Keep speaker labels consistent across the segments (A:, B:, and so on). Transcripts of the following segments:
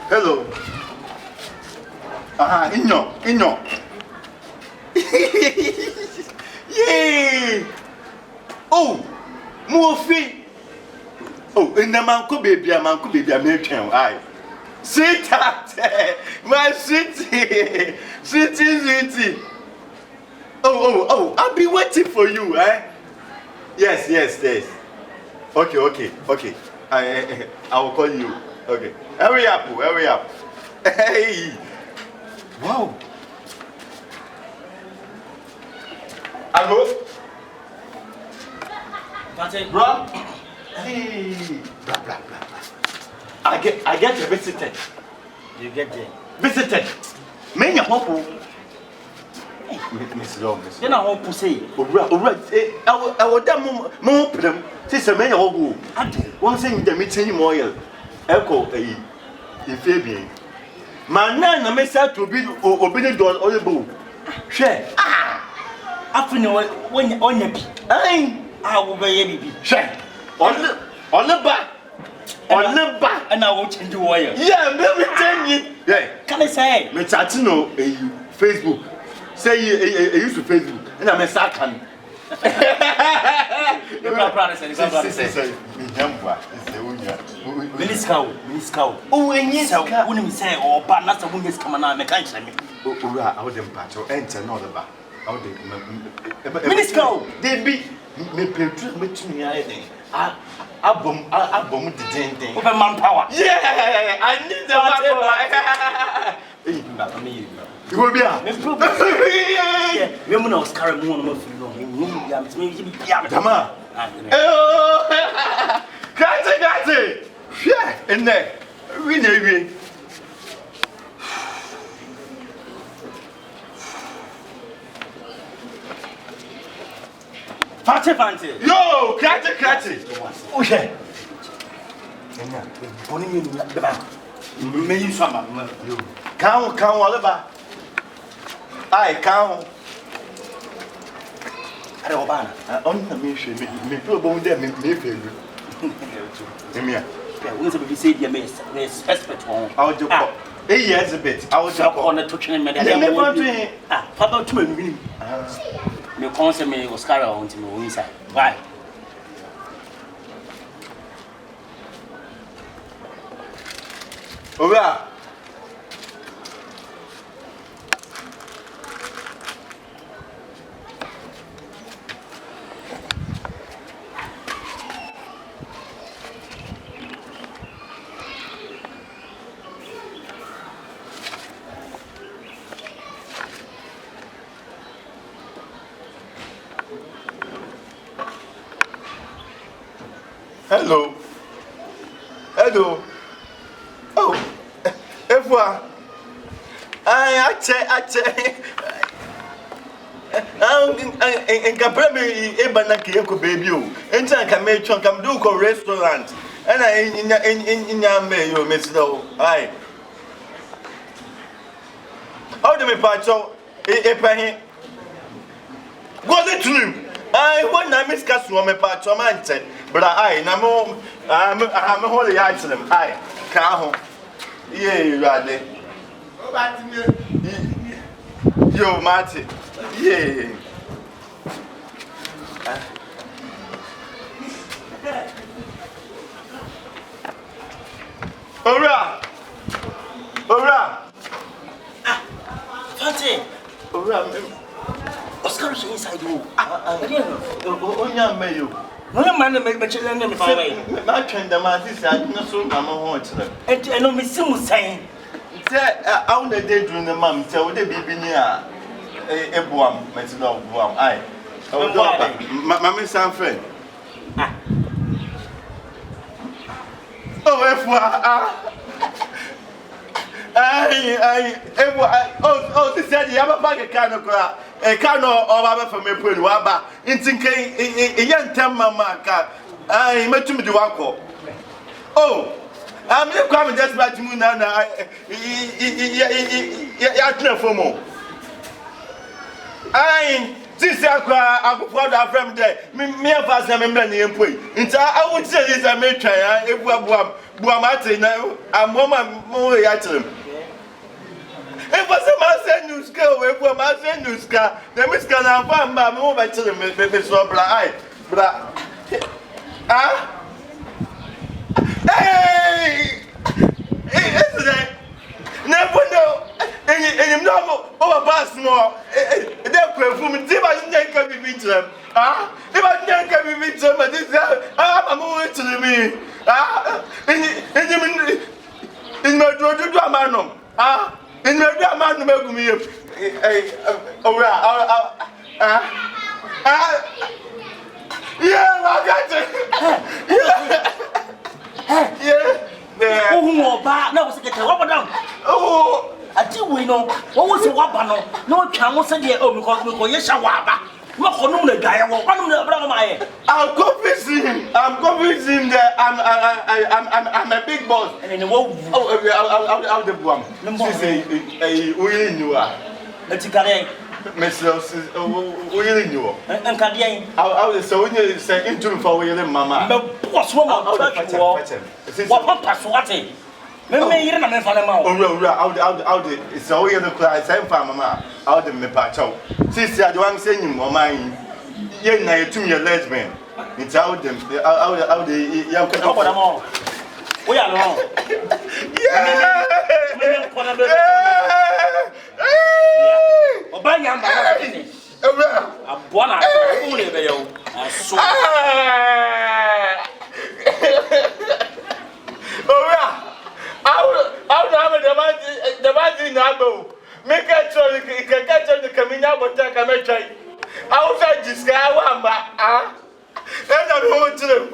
A: Hello. Inyo. Yay! Oh, Mofi. Oh, in the manco baby, American. Aye. Sweetheart, my sweetie. Oh, I'll be waiting for you, eh? Yes. Okay. I will call you. Okay. Hurry up. Hey. Wow. Hello? Bro? Hey. Blah. I get visited.
B: You get there.
A: Visited. Many hope. Miss Long.
B: Then I hope to say,
A: I will damn more them. Sister May Ogu. One thing the meeting oil. Echo in Fabian. My nana may start to be obedient on all the book. Share.
B: After when you're on your pee, I will be a baby.
A: Share. On the back.
B: And I will change the wire.
A: Yeah, maybe 10 years. Yeah.
B: Can I say?
A: Me chatino Facebook. Say you use Facebook. And I'm a second.
B: Miniscow. Oh, and yes, I wouldn't say, or but not a woman's coming on the country.
A: I would impart or enter another bar.
B: Miniscow,
A: they be me between me. Album the same thing.
B: With a manpower.
A: Yeah, I need the manpower. You will be out.
B: Women was carrying one of you.
A: Come on. Oh, got it. Yeah, in there. We know.
B: Fancy.
A: Yo, catch it.
B: Oh, yeah. Pony me the back. May you some you.
A: Count all about. I count.
B: I don't ban.
A: I only me probably them me favorite. Emia.
B: Yeah, we to be said your miss. There's expert one.
A: I'll do. 8 years a bit. I was
B: up on the touching and Papa to me. Me concern me was carry on to me inside. Why?
A: Over. Hello. Oh, Efwa. I Gabrami Ebanaki Eko baby. Enter can make chunk come do ko restaurant. And I in Yame, you miss though. Aye. How do me pacho? Epahin. Go the trim. I want to miss Caswame pacho man. But I I'm a holy item. I can't. Yeah, you are there. Yo, Marty. Yeah. Hurrah!
B: Fancy. Oscar is inside you.
A: Onya mayo.
B: No man make me children me fire.
A: My train the man is I no so am ho chere.
B: And no me simu saying.
A: Say how the day during the mom say we dey bibi ni a ebuam metino buam ai. Mama san friend. Oh efwa this said you have a bag of canoe. A canoe or from a pool, Waba, in thinking a young mama car. I met him the wako. Oh, I'm not coming just back to Munana. I for more. This I go for that from there. Me and pass them in the employee. I would say this I may try if we are Buamati now. I'm more at them. If was a master news girl, if we master news car, then Miss Can have found my mobile to them, maybe so blind. But ah, hey, yesterday, never know. And you know, overpass more. They're performing. If I didn't come with them, if I didn't come with them, but this I'm moving to me. In my drama, in my drama, make me yeah, I got it. Yeah.
B: Oh, bad. No, second. What about oh. I do we know what was a wabano? No, can was a dear because yes, I waba. What on the guy? What on the my
A: I'm convincing him. I'm convincing him that I'm a big boss.
B: And in the world,
A: I'll the bomb. She's a we knew her.
B: Let's get it.
A: Mrs. We knew her.
B: And Canadian.
A: I was so you say into for William Mamma.
B: But what's wrong? What pass what? Me yire na me fa na ma o.
A: Owura it's all you cry same for mama. How the me pa chow. Since I don't say him o man. Ye na yetum ye lesbian. It's how them how the ya
B: can go na mo. O ya no. Yeah. Oba nya mba na tete.
A: Owura.
B: Aboa na so o le be yo. Aso.
A: Owura. How the man in Abo? Make a choice, you can catch on the Camina, but I can make it. Outside this guy, then I'm going to them.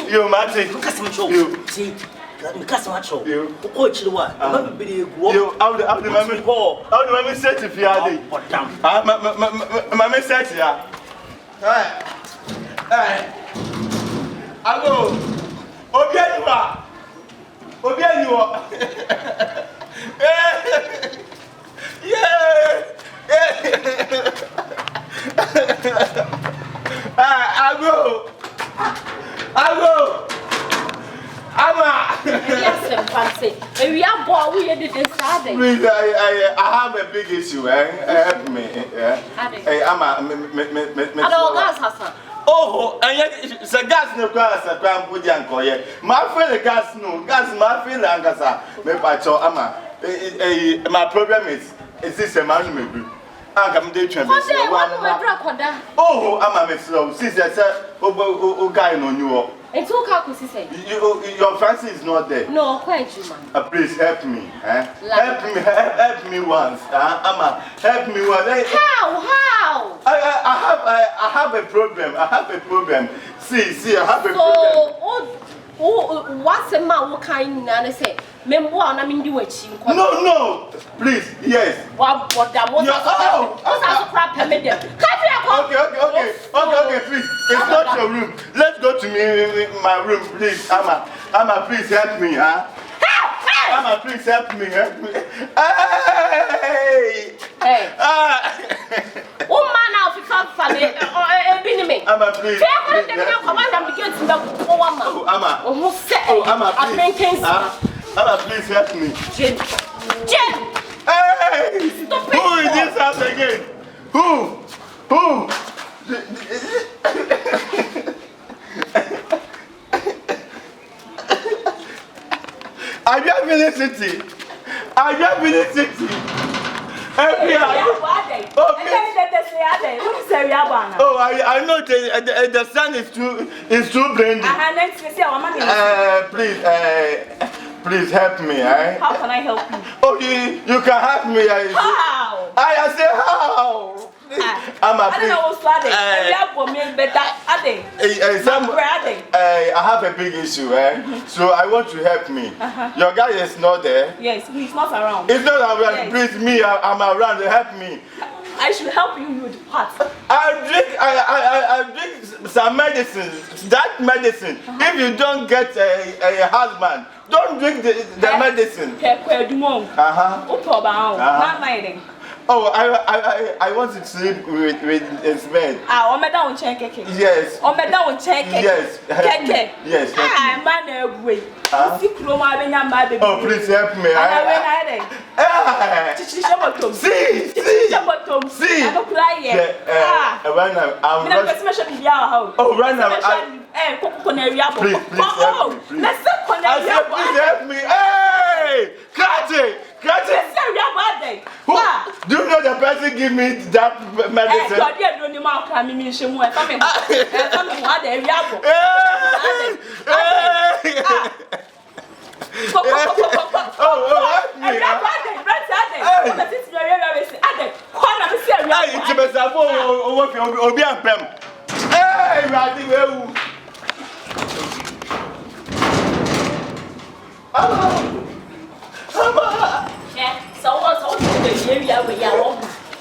A: You Martin, you
B: see, customer show. You watch the one.
A: You out the mammy go. How do I set if you are the mammy set ya? I go. Obianua. Yeah. I go.
C: Yes, fancy. And we are born, we did this Saturday.
A: Please, I have a big issue, help me. Oh, and yet it's a gas no class, a cram put young coy. My friend, gas no, gas, my friend, Angasa, maybe I saw Ama. My problem is this a man maybe. I'm going to do oh, I'm a slow. Sister, oh, guy, no, you.
C: It's all Kakusi say.
A: Your fancy is not there.
C: No, quite you, man.
A: Please help me. Help me once. Amma, help me once.
C: How?
A: I have a problem. See, I have a problem.
C: Oh, what's a man who kind of say? Member, I mean, do it.
A: No, please, yes.
C: What that was a crap.
A: Okay, please. It's not your room. Let's go to my room, please. Amma, please help me, huh? Amma, please help me. Hey.
C: Oh, man, I'll be funny.
A: Amma, please. Amma, please help me.
C: Jen.
A: Hey! Who is this house again? Who? Are you having city? Oh, I know the sun is too blinding. Please help me, eh?
C: How can I help you?
A: Oh, you can help me.
C: How?
A: I say how? I'm a
D: I don't know what's funny.
A: I have a big issue, so I want to help me. Your guy is not there.
D: Yes, he's not around.
A: It's not around.
D: Yes.
A: Please, me, I'm around. Help me.
D: I should help you with what?
A: I drink some medicine. That medicine. If you don't get a husband, don't drink the medicine. Oh, I want to sleep with his bed. Yes. Yes. Yes. Oh, please help me. See. Please help me. Hey, Kati. Do you know the person give me that medicine?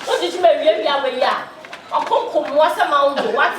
C: What did you make? I'm going to come. What's a mountain? What?